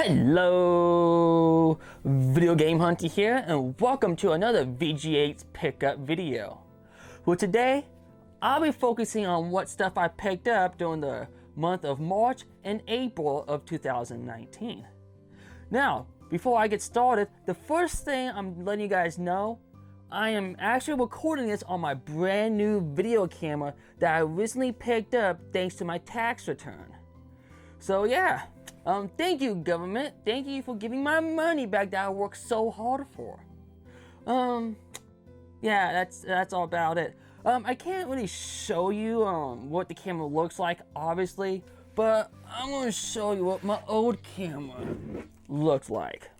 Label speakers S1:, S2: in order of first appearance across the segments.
S1: Hello, Video Game Hunter here, and welcome to another VGH pickup video. Well, today, I'll be focusing on what stuff I picked up during the month of March and April of 2019. Now, before I get started, the first thing I'm letting you guys know, I am actually recording this on my brand new video camera that I recently picked up thanks to my tax return. So yeah, thank you government, thank you for giving my money back that I worked so hard for. Yeah, that's all about it. I can't really show you what the camera looks like, obviously, but I'm gonna show you what my old camera looks like.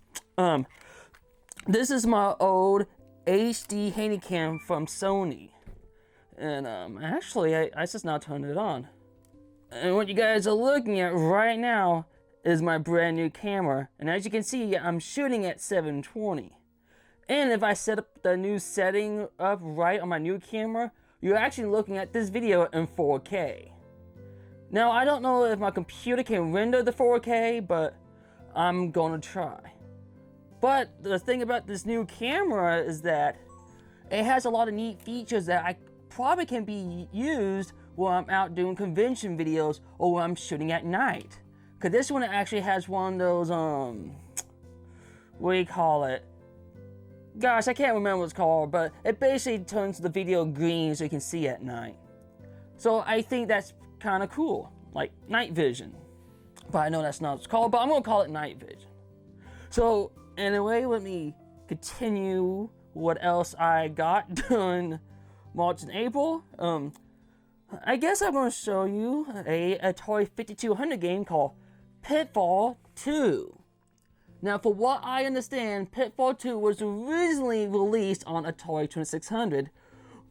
S1: This is my old HD Handycam from Sony, and actually I just now turned it on. And what you guys are looking at right now is my brand new camera, and as you can see, I'm shooting at 720. And if I set up the new setting up right on my new camera, you're actually looking at this video in 4K. Now, I don't know if my computer can render the 4K, but I'm gonna try. But the thing about this new camera is that it has a lot of neat features that I probably can be used when I'm out doing convention videos or when I'm shooting at night. Cause this one actually has one of those, what do you call it? Gosh, I can't remember what it's called, but it basically turns the video green so you can see at night. So I think that's kind of cool, like night vision. But I know that's not what it's called, but I'm gonna call it night vision. So anyway, let me continue what else I got during March and April. I guess I'm gonna show you a Atari 5200 game called Pitfall 2. Now, for what I understand, Pitfall 2 was originally released on Atari 2600,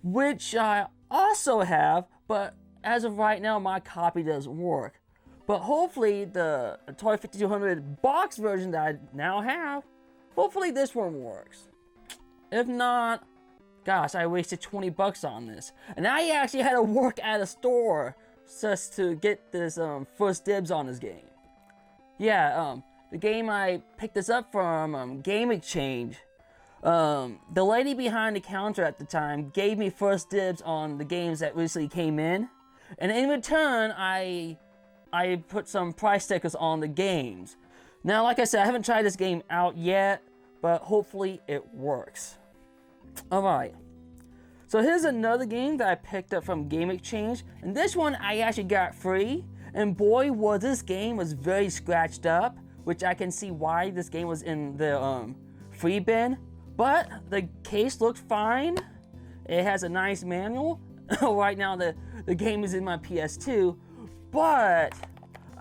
S1: which I also have, but as of right now, my copy doesn't work. But hopefully, the Atari 5200 box version that I now have, hopefully this one works. If not, gosh, I wasted 20 bucks on this. And I actually had to work at a store just to get this first dibs on this game. Yeah, the game I picked this up from, Game Exchange. The lady behind the counter at the time gave me first dibs on the games that recently came in. And in return, I put some price stickers on the games. Now, like I said, I haven't tried this game out yet, but hopefully it works. Alright, so here's another game that I picked up from Game Exchange, and this one I actually got free, and boy was this game was very scratched up, which I can see why this game was in the free bin, but the case looks fine. It has a nice manual. Right now the game is in my PS2, but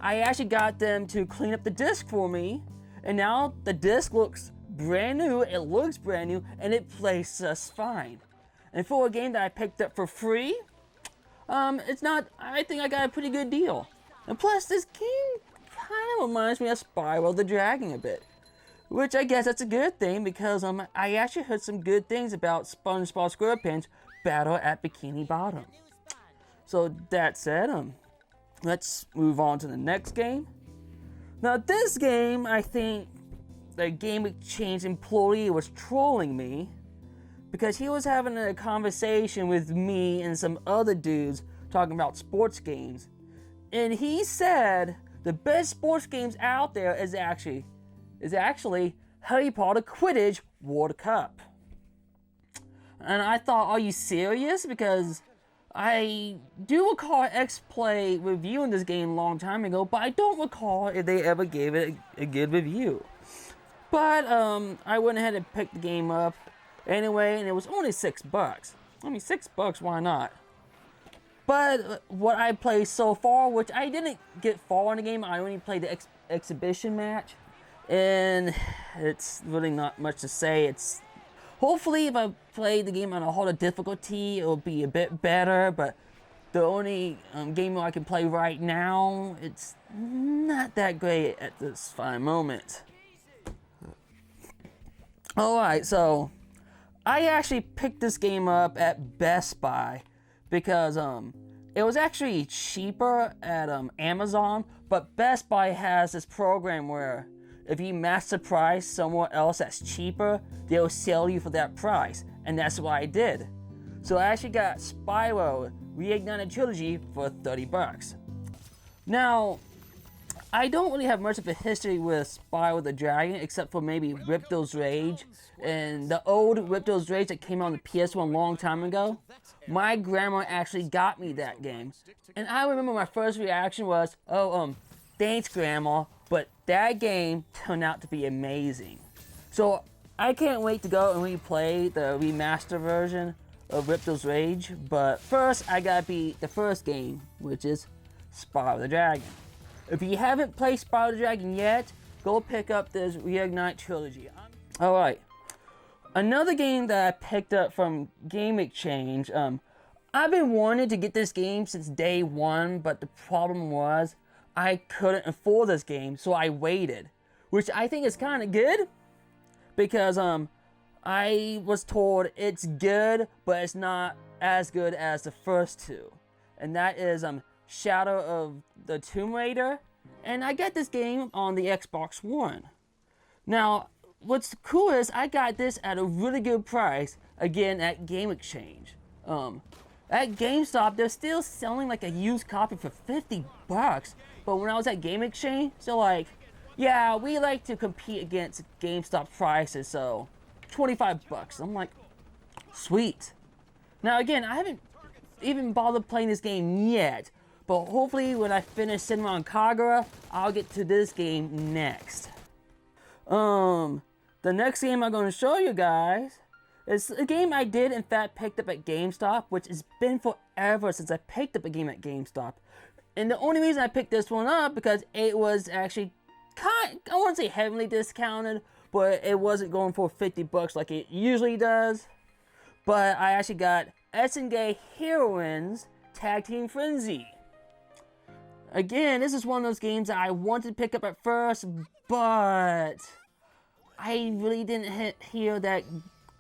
S1: I actually got them to clean up the disc for me, and now the disc looks brand new, it looks brand new, and it plays just fine. And for a game that I picked up for free, I think I got a pretty good deal. And plus, this game kind of reminds me of Spyro the Dragon a bit. Which I guess that's a good thing, because I actually heard some good things about SpongeBob SquarePants Battle at Bikini Bottom. So that said, let's move on to the next game. Now this game, I think the Game Exchange employee was trolling me because he was having a conversation with me and some other dudes talking about sports games. And he said the best sports games out there is actually Harry Potter Quidditch Water Cup. And I thought, are you serious? Because I do recall X-Play reviewing this game a long time ago, but I don't recall if they ever gave it a good review. But I went ahead and picked the game up anyway, and it was only $6. I mean, $6, why not? But what I played so far, which I didn't get far in the game, I only played the exhibition match, and it's really not much to say. It's hopefully if I play the game on a harder difficulty, it'll be a bit better. But the only game I can play right now, it's not that great at this fine moment. Alright, so I actually picked this game up at Best Buy because it was actually cheaper at Amazon, but Best Buy has this program where if you match the price somewhere else that's cheaper, they'll sell you for that price. And that's what I did. So I actually got Spyro Reignited Trilogy for 30 bucks. Now, I don't really have much of a history with Spyro the Dragon, except for maybe Ripto's Rage. And the old Ripto's Rage that came out on the PS1 a long time ago. My grandma actually got me that game. And I remember my first reaction was, oh, thanks grandma, but that game turned out to be amazing. So I can't wait to go and replay the remaster version of Ripto's Rage, but first I gotta beat the first game, which is Spyro the Dragon. If you haven't played Spyro the Dragon yet, go pick up this Reignite Trilogy. Alright, another game that I picked up from Game Exchange, I've been wanting to get this game since day one, but the problem was I couldn't afford this game, so I waited, which I think is kind of good, because I was told it's good, but it's not as good as the first two, and that is Shadow of the Tomb Raider, and I got this game on the Xbox One. Now, what's cool is I got this at a really good price, again at Game Exchange. At GameStop, they're still selling like a used copy for 50 bucks, but when I was at Game Exchange, they're like, yeah, we like to compete against GameStop prices, so 25 bucks. I'm like, sweet. Now again, I haven't even bothered playing this game yet, but hopefully when I finish Senntenial Kagura, I'll get to this game next. The next game I'm going to show you guys is a game I did in fact picked up at GameStop, which has been forever since I picked up a game at GameStop. And the only reason I picked this one up because it was actually I wouldn't say heavily discounted, but it wasn't going for 50 bucks like it usually does. But I actually got Essen Heroines Tag Team Frenzy. Again, this is one of those games that I wanted to pick up at first, but I really didn't hear that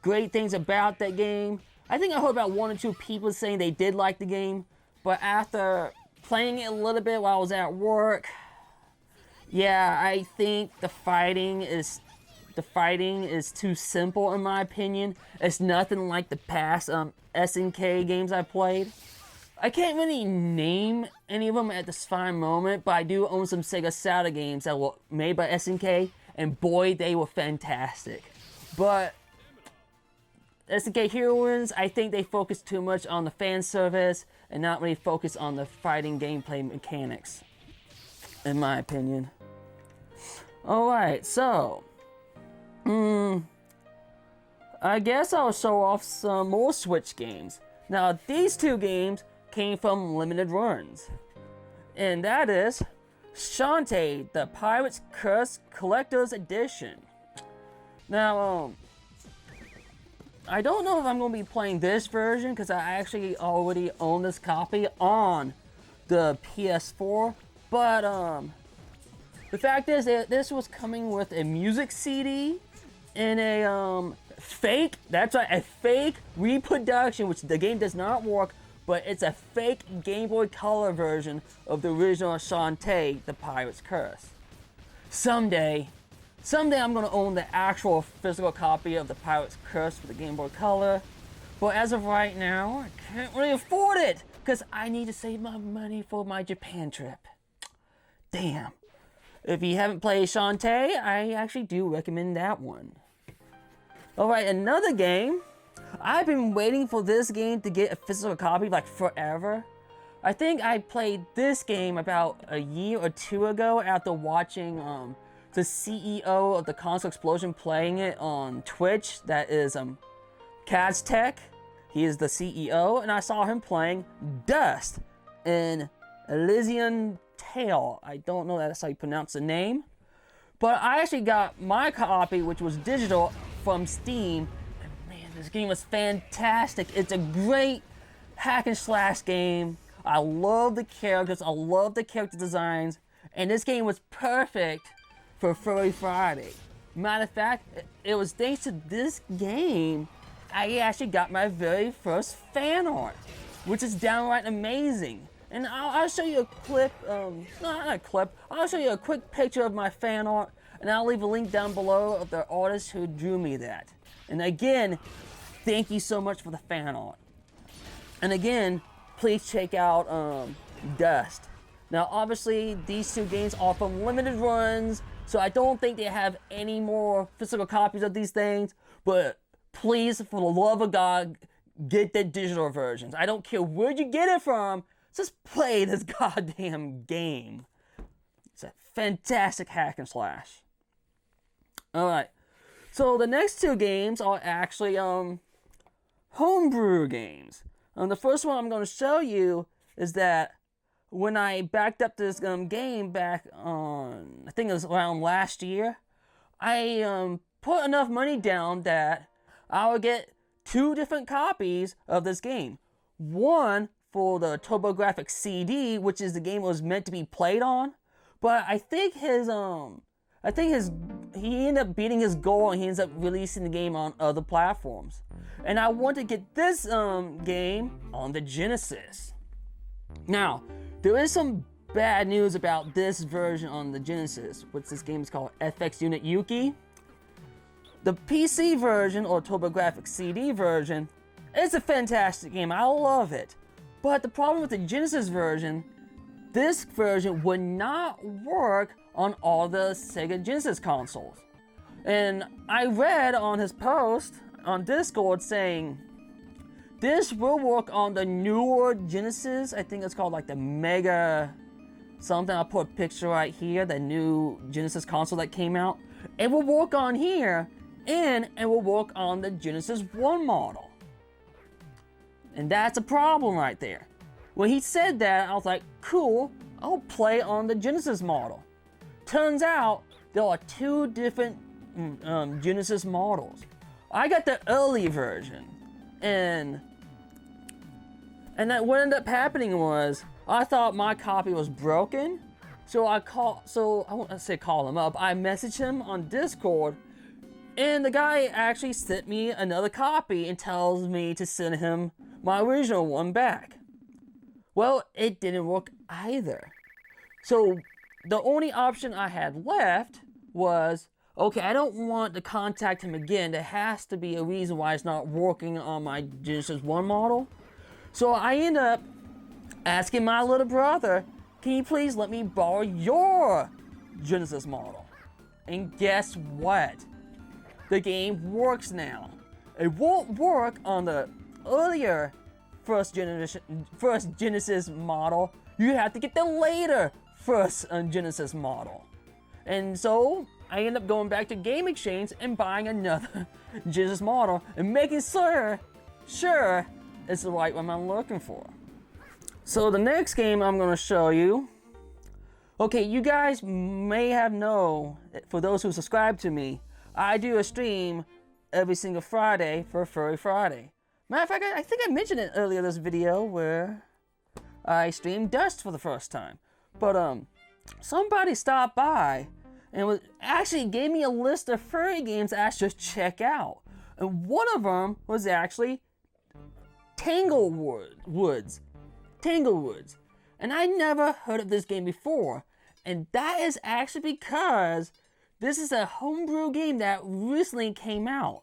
S1: great things about that game. I think I heard about 1 or 2 people saying they did like the game, but after playing it a little bit while I was at work, yeah, I think the fighting is too simple in my opinion. It's nothing like the past SNK games I played. I can't really name any of them at this fine moment, but I do own some Sega Saturn games that were made by SNK, and boy, they were fantastic. But SNK Heroines, I think they focus too much on the fan service and not really focus on the fighting gameplay mechanics, in my opinion. Alright, so I guess I'll show off some more Switch games. Now, these 2 games came from limited runs, and that is Shantae, the Pirate's Curse Collector's Edition. Now, I don't know if I'm going to be playing this version because I actually already own this copy on the PS4, but the fact is that this was coming with a music CD and a fake, that's right, a fake reproduction, which the game does not work, but it's a fake Game Boy Color version of the original Shantae, the Pirate's Curse. Someday I'm going to own the actual physical copy of the Pirate's Curse for the Game Boy Color, but as of right now, I can't really afford it because I need to save my money for my Japan trip. Damn. If you haven't played Shantae, I actually do recommend that one. Alright, another game. I've been waiting for this game to get a physical copy like forever. I think I played this game about a year or 2 ago after watching the CEO of the Console Explosion playing it on Twitch. That is Kaztech. He is the CEO, and I saw him playing Dust in Elysian Tale. I don't know that's how you pronounce the name. But I actually got my copy, which was digital, from Steam. And man, this game was fantastic. It's a great hack and slash game. I love the characters. I love the character designs. And this game was perfect for Furry Friday. Matter of fact, it was thanks to this game I actually got my very first fan art, which is downright amazing. And I'll show you a clip, no, not a clip, I'll show you a quick picture of my fan art, and I'll leave a link down below of the artist who drew me that. And again, thank you so much for the fan art. And again, please check out Dust. Now, obviously, these two games are from limited runs, so I don't think they have any more physical copies of these things, but please, for the love of God, get the digital versions. I don't care where you get it from, just play this goddamn game. It's a fantastic hack and slash. Alright, so the next two games are actually homebrew games. The first one I'm going to show you is that when I backed up this game back on, I think it was around last year, I put enough money down that I would get 2 different copies of this game. One for the TurboGrafx CD, which is the game it was meant to be played on, but I think he ended up beating his goal and he ends up releasing the game on other platforms. And I want to get this game on the Genesis. Now, there is some bad news about this version on the Genesis, which this game is called FX Unit Yuki. The PC version, or TurboGrafx CD version, is a fantastic game. I love it. But the problem with the Genesis version, this version would not work on all the Sega Genesis consoles. And I read on his post on Discord saying, this will work on the newer Genesis. I think it's called like the Mega something. I'll put a picture right here, the new Genesis console that came out. It will work on here, and it will work on the Genesis 1 model. And that's a problem right there. When he said that, I was like, cool, I'll play on the Genesis model. Turns out, there are 2 different Genesis models. I got the early version, and what ended up happening was, I thought my copy was broken, so I won't say call him up, I messaged him on Discord, and the guy actually sent me another copy and tells me to send him my original one back. Well, it didn't work either. So the only option I had left was, okay, I don't want to contact him again. There has to be a reason why it's not working on my Genesis 1 model. So I end up asking my little brother, can you please let me borrow your Genesis model? And guess what? The game works now. It won't work on the earlier first Genesis model. You have to get the later first Genesis model. And so I end up going back to Game Exchange and buying another Genesis model and making sure it's the right one I'm looking for. So the next game I'm going to show you. Okay, you guys may have known, for those who subscribe to me, I do a stream every single Friday for Furry Friday. Matter of fact, I think I mentioned it earlier in this video where I streamed Dust for the first time. But somebody stopped by and actually gave me a list of furry games I should check out. And one of them was actually Tanglewood Woods. And I never heard of this game before. And that is actually because this is a homebrew game that recently came out.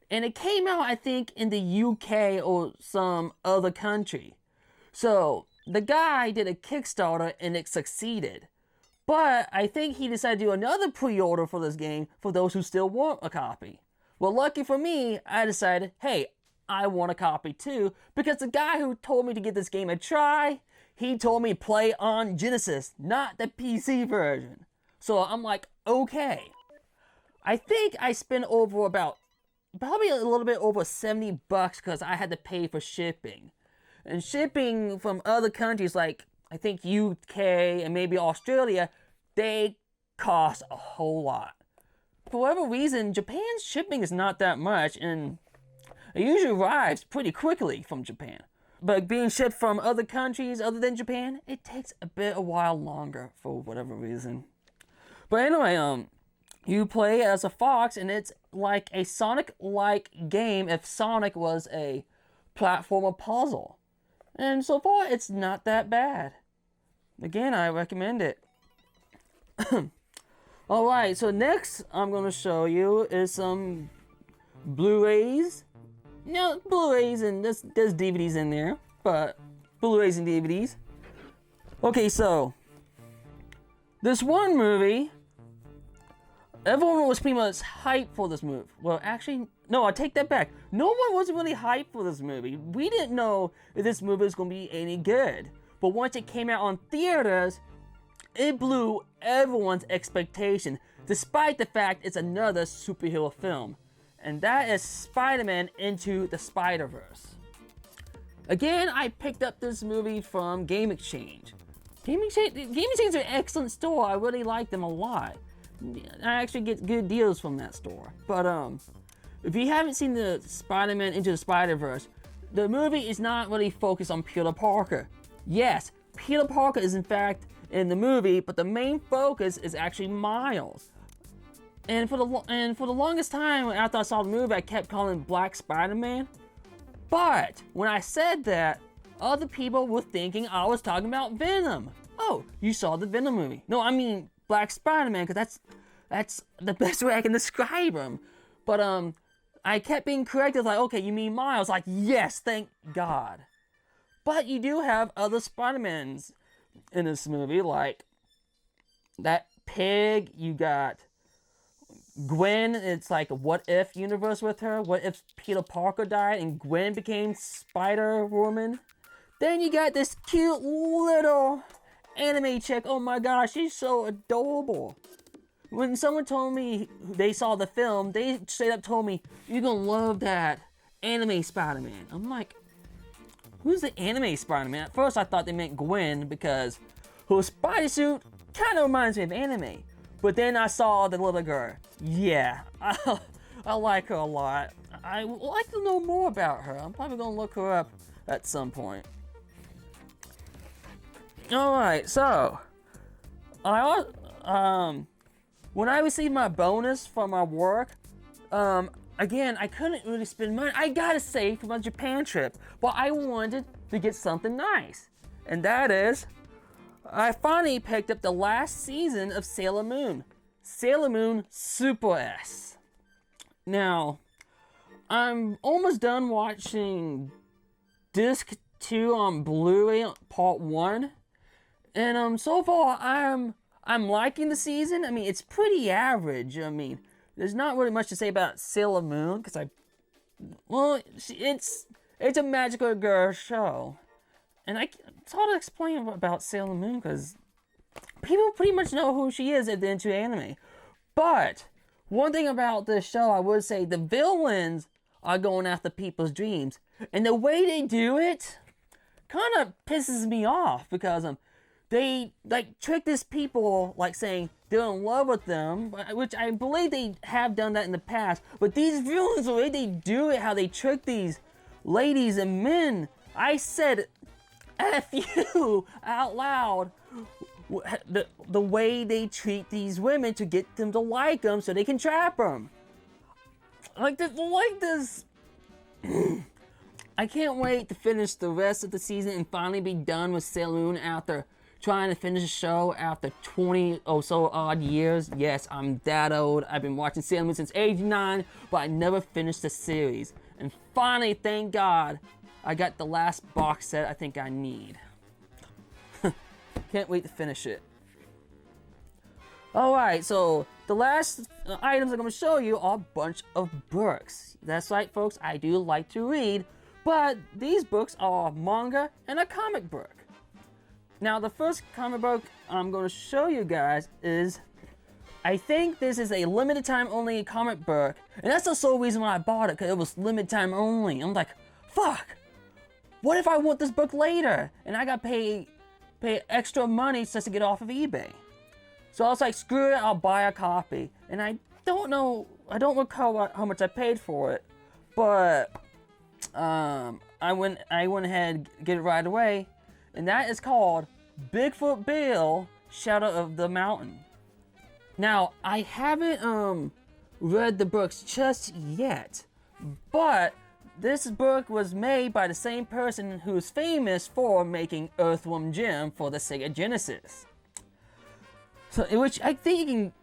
S1: And it came out, I think, in the UK or some other country. So the guy did a Kickstarter and it succeeded. But I think he decided to do another pre-order for this game for those who still want a copy. Well, lucky for me, I decided, hey, I want a copy too, because the guy who told me to give this game a try, he told me play on Genesis, not the PC version. So I'm like, okay. I think I spent over probably a little bit over $70 because I had to pay for shipping. And shipping from other countries like, I think UK and maybe Australia, they cost a whole lot. For whatever reason, Japan's shipping is not that much, and it usually arrives pretty quickly from Japan. But being shipped from other countries other than Japan, it takes a while longer for whatever reason. But anyway, you play as a fox, and it's like a Sonic-like game if Sonic was a platformer puzzle. And so far, it's not that bad. Again, I recommend it. Alright, so next I'm going to show you is some Blu-rays. No, Blu-rays and there's DVDs in there, but Blu-rays and DVDs. Okay, so this one movie, everyone was pretty much hyped for this movie. Well, actually, no, I take that back. No one was really hyped for this movie. We didn't know if this movie was going to be any good. But once it came out on theaters, it blew everyone's expectation, despite the fact it's another superhero film. And that is Spider-Man Into the Spider-Verse. Again, I picked up this movie from Game Exchange. Game Exchange is an excellent store. I really like them a lot. I actually get good deals from that store. But if you haven't seen the Spider-Man Into the Spider-Verse, the movie is not really focused on Peter Parker. Yes, Peter Parker is in fact in the movie, but the main focus is actually Miles. And for the longest time after I saw the movie, I kept calling him Black Spider-Man. But when I said that, other people were thinking I was talking about Venom. Oh, you saw the Venom movie? No, I mean Black Spider-Man, because that's the best way I can describe him. But I kept being corrected, like, okay, you mean Miles? Like, yes, thank God. But you do have other Spider-Mans in this movie, like that pig. You got Gwen. It's like a what if universe with her. What if Peter Parker died and Gwen became Spider-Woman? Then you got this cute little anime chick. Oh my gosh, she's so adorable. When someone told me they saw the film, they straight up told me, you're gonna love that anime Spider-Man. I'm like, who's the anime Spider-Man? At first I thought they meant Gwen because her spider suit kind of reminds me of anime. But then I saw the little girl. Yeah, I like her a lot. I would like to know more about her. I'm probably gonna look her up at some point. Alright, so when I received my bonus for my work, again, I couldn't really spend money. I gotta save for my Japan trip, but I wanted to get something nice. And that is, I finally picked up the last season of Sailor Moon. Sailor Moon Super S. Now, I'm almost done watching Disc 2 on Blu-ray Part 1. And so far, I'm liking the season. I mean, it's pretty average. I mean, there's not really much to say about Sailor Moon, because it's a magical girl show. And it's hard to explain about Sailor Moon, because people pretty much know who she is if they're into anime. But, one thing about this show, I would say, the villains are going after people's dreams. And the way they do it kind of pisses me off, because they trick these people, like saying they're in love with them, which I believe they have done that in the past. But these villains, the way they do it, how they trick these ladies and men, I said F you out loud. The way they treat these women to get them to like them so they can trap them. Like this. I can't wait to finish the rest of the season and finally be done with Sailor Moon after trying to finish the show after 20 or so odd years. Yes, I'm that old. I've been watching Sailor Moon since age 9, but I never finished the series. And finally, thank God, I got the last box set I think I need. Can't wait to finish it. Alright, so the last items I'm going to show you are a bunch of books. That's right, folks, I do like to read, but these books are manga and a comic book. Now, the first comic book I'm going to show you guys is, I think this is a limited time only comic book, and that's the sole reason why I bought it, because it was limited time only. I'm like, fuck, what if I want this book later, and I got to pay extra money just to get off of eBay? So I was like, screw it, I'll buy a copy. And I don't recall how much I paid for it, but I went ahead and get it right away, and that is called Bigfoot Bill, Shadow of the Mountain. Now, I haven't read the books just yet, but this book was made by the same person who's famous for making Earthworm Jim for the Sega Genesis. So, which I think you can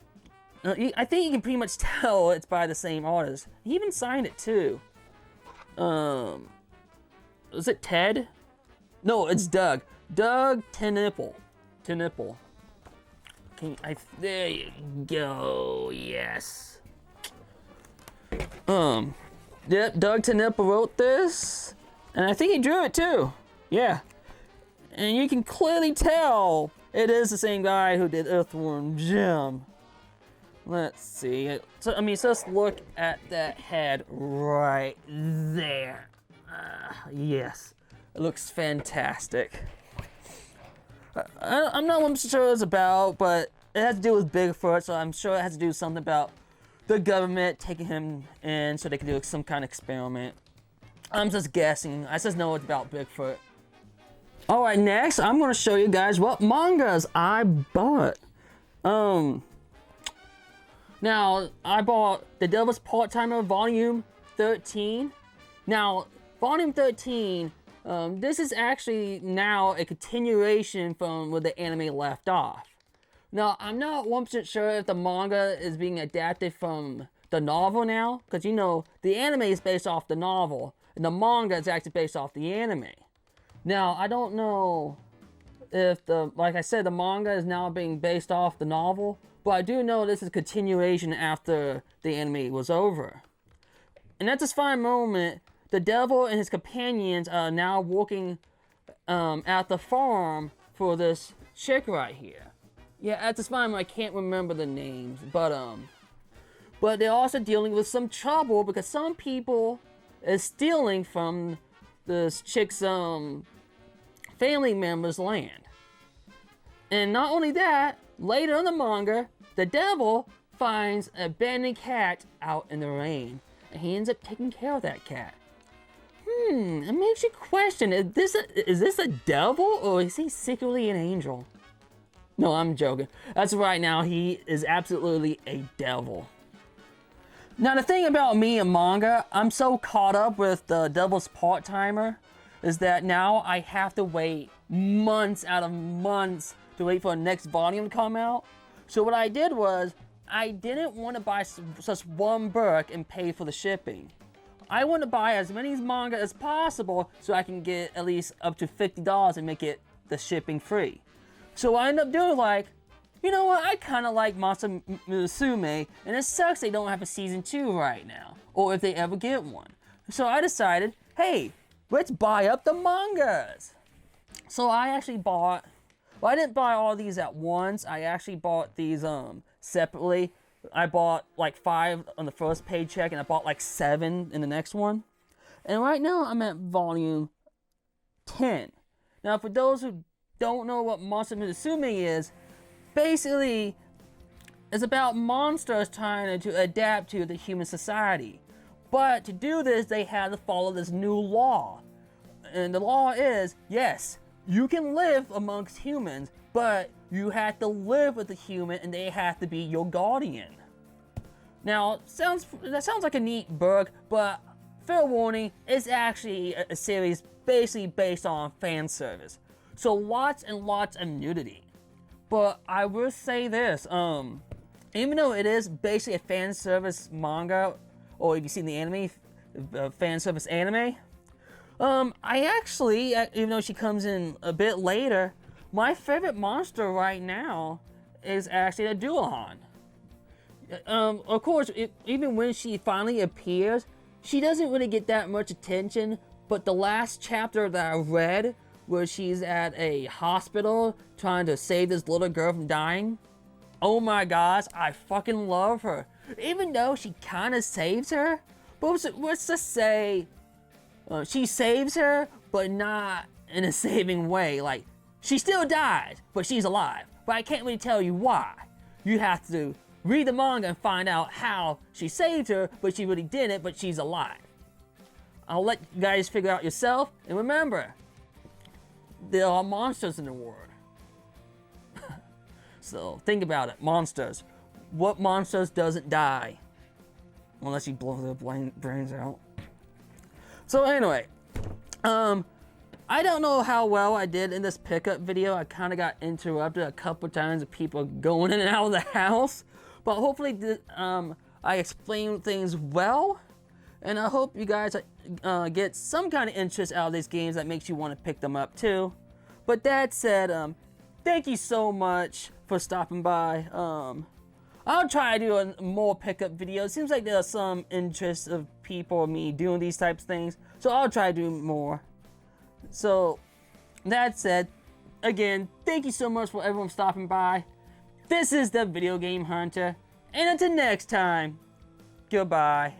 S1: I think you can pretty much tell it's by the same artist. He even signed it too. Is it Ted? No, it's Doug. Doug Tenipple. There you go. Yes. Yep, Doug Tenipple wrote this, and I think he drew it too. Yeah. And you can clearly tell it is the same guy who did Earthworm Jim. Let's see. So let's look at that head right there. Yes, it looks fantastic. I'm not 100% sure what it's about, but it has to do with Bigfoot, so I'm sure it has to do with something about the government taking him in so they can do some kind of experiment. I'm just guessing. I just know it's about Bigfoot. Alright, next I'm going to show you guys what mangas I bought. Now, I bought The Devil's Part-Timer Volume 13. Now, Volume 13, this is actually now a continuation from where the anime left off. Now, I'm not 100% sure if the manga is being adapted from the novel now, because you know, the anime is based off the novel, and the manga is actually based off the anime. Now, I don't know if like I said, the manga is now being based off the novel, but I do know this is a continuation after the anime was over. And at this fine moment, the devil and his companions are now working at the farm for this chick right here. Yeah, at this time I can't remember the names, but they're also dealing with some trouble because some people is stealing from this chick's family member's land. And not only that, later in the manga, the devil finds an abandoned cat out in the rain, and he ends up taking care of that cat. It makes you question, is this a devil, or is he secretly an angel? No, I'm joking. That's right, now he is absolutely a devil. Now the thing about me and manga, I'm so caught up with the Devil's Part-Timer, is that now I have to wait months out of months to wait for the next volume to come out. So what I did was, I didn't want to buy just one book and pay for the shipping. I want to buy as many manga as possible so I can get at least up to $50 and make it the shipping free. So I end up doing like, you know what, I kind of like Monster Musume, and it sucks they don't have a season 2 right now, or if they ever get one. So I decided, hey, let's buy up the mangas. So I actually bought, well, I didn't buy all these at once, I actually bought these separately. I bought like 5 on the first paycheck, and I bought like 7 in the next one. And right now I'm at volume 10. Now for those who don't know what Monster Musume is, basically it's about monsters trying to adapt to the human society. But to do this, they had to follow this new law. And the law is, yes, you can live amongst humans, but you have to live with the human and they have to be your guardian. Now, that sounds like a neat book, but fair warning, it's actually a series basically based on fan service. So lots and lots of nudity. But I will say this, even though it is basically a fan service manga, or if you've seen the anime, fan service anime, I actually, even though she comes in a bit later, my favorite monster right now is actually a Duohan. Of course, even when she finally appears, she doesn't really get that much attention, but the last chapter that I read, where she's at a hospital trying to save this little girl from dying, oh my gosh, I fucking love her. Even though she kind of saves her, but let's just say, she saves her, but not in a saving way. Like, she still dies, but she's alive. But I can't really tell you why. You have to read the manga and find out how she saved her, but she really didn't, but she's alive. I'll let you guys figure out yourself, and remember, there are monsters in the world. So think about it, monsters. What monsters doesn't die? Unless you blow their brains out. So anyway, I don't know how well I did in this pickup video. I kind of got interrupted a couple times of people going in and out of the house. But hopefully I explained things well, and I hope you guys get some kind of interest out of these games that makes you want to pick them up too. But that said, thank you so much for stopping by. I'll try to do more pickup videos. It seems like there's some interest of people in me doing these types of things, so I'll try to do more. So that said, again, thank you so much for everyone stopping by. This is the Video Game Hunter, and until next time, goodbye.